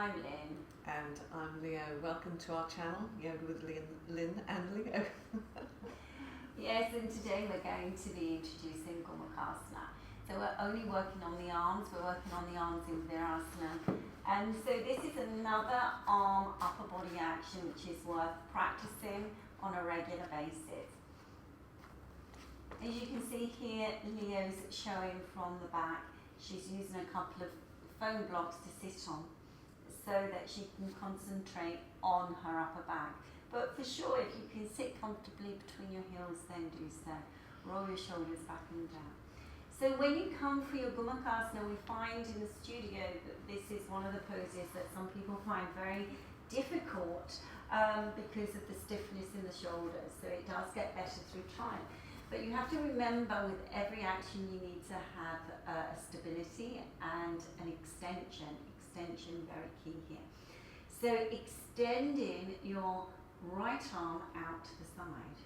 I'm Lynn. And I'm Leo. Welcome to our channel, Yoga with Lin and Leo. Yes, and today we're going to be introducing Gomukhsana. So we're only working on the arms, we're working on the arms in Virasana. And so this is another arm upper body action which is worth practicing on a regular basis. As you can see here, Leo's showing from the back. She's using a couple of foam blocks to sit on so that she can concentrate on her upper back. But for sure, if you can sit comfortably between your heels, then do so. Roll your shoulders back and down. So when you come for your Gomukhsana, we find in the studio that this is one of the poses that some people find very difficult because of the stiffness in the shoulders. So it does get better through time. But you have to remember with every action you need to have a stability and an extension. Extension, very key here. So extending your right arm out to the side.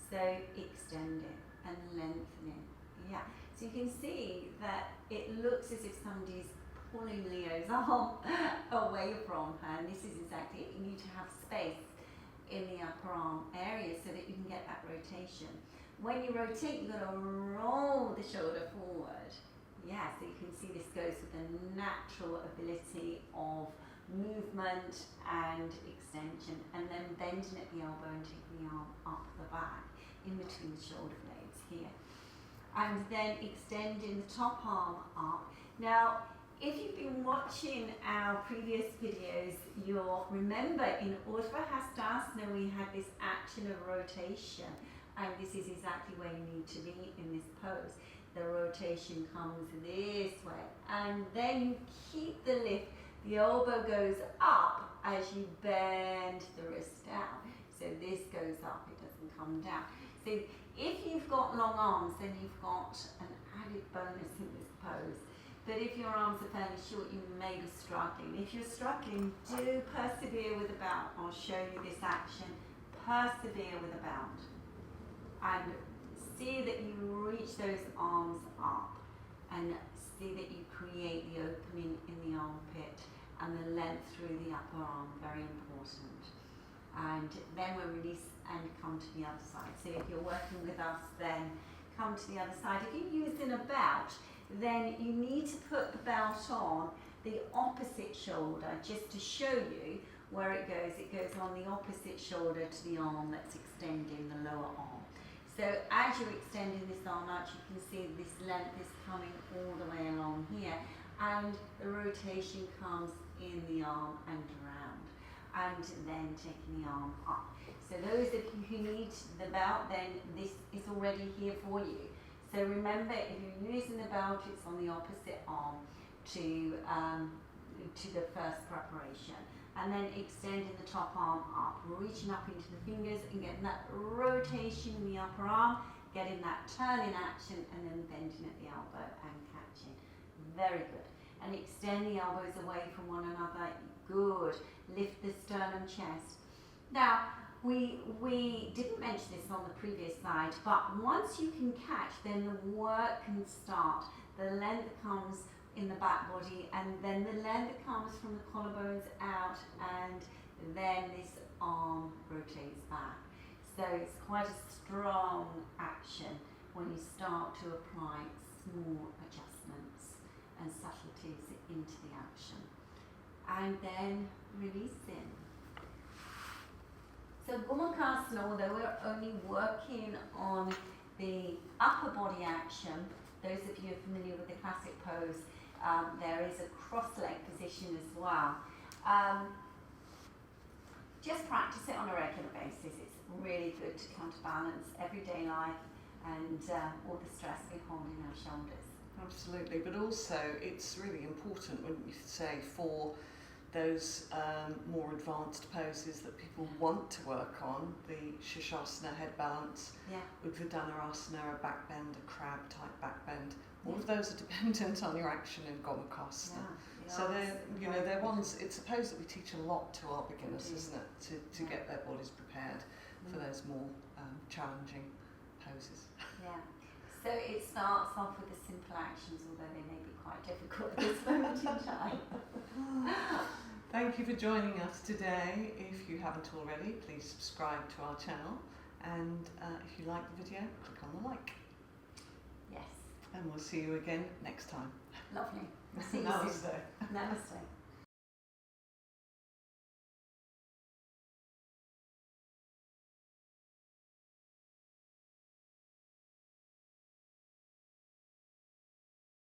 So extend it and lengthen it. Yeah. So you can see that it looks as if somebody's pulling Leo's arm away from her. And this is exactly it. You need to have space in the upper arm area so that you can get that rotation. When you rotate, you've got to roll the shoulder forward. Yeah, so you can see this goes with a natural ability of movement and extension, and then bending at the elbow and taking the arm up the back in between the shoulder blades here. And then extending the top arm up. Now, if you've been watching our previous videos, you'll remember in Urdhva Hastasana we had this action of rotation, and this is exactly where you need to be in this pose. The rotation comes this way, and then you keep the lift. The elbow goes up as you bend the wrist down. So this goes up, it doesn't come down. So if you've got long arms, then you've got an added bonus in this pose. But if your arms are fairly short, you may be struggling. If you're struggling, do persevere with a belt. I'll show you this action. Persevere with a belt. And see that you reach those arms up, and see that you create the opening in the armpit and the length through the upper arm, very important. And then we'll release and come to the other side. So if you're working with us, then come to the other side. If you're using a belt, then you need to put the belt on the opposite shoulder just to show you where it goes. It goes on the opposite shoulder to the arm that's extending the lower arm. So as you're extending this arm out, you can see this length is coming all the way along here, and the rotation comes in the arm and around, and then taking the arm up. So those of you who need the belt, then this is already here for you. So remember, if you're using the belt, it's on the opposite arm to the first preparation. And then extending the top arm up, reaching up into the fingers and getting that rotation in the upper arm, getting that turn in action, and then bending at the elbow and catching. Very good. And extend the elbows away from one another. Good. Lift the sternum chest. Now, we didn't mention this on the previous slide, but once you can catch, then the work can start. The length comes in the back body, and then the length comes from the collarbones out, and then this arm rotates back. So it's quite a strong action when you start to apply small adjustments and subtleties into the action. And then releasing. So Gomukhsana, although we're only working on the upper body action, those of you who are familiar with the classic pose, there is a cross-leg position as well. Just practice it on a regular basis. It's really good to counterbalance everyday life and all the stress we hold in our shoulders. Absolutely, but also it's really important, wouldn't you say, for those more advanced poses that people want to work on, the Shirshasana, head balance, Udvadanarasana, a back bend, a crab type back bend. All of those are dependent on your action in Gomukhsana. So they're ones. It's a pose that we teach a lot to our beginners, isn't it? To get their bodies prepared for those more challenging poses. Yeah. So it starts off with the simple actions, although they may be quite difficult at this moment in time. Thank you for joining us today. If you haven't already, please subscribe to our channel, and if you like the video, click on the like. Yes. And we'll see you again next time. Lovely. We'll see you soon. Namaste. Namaste.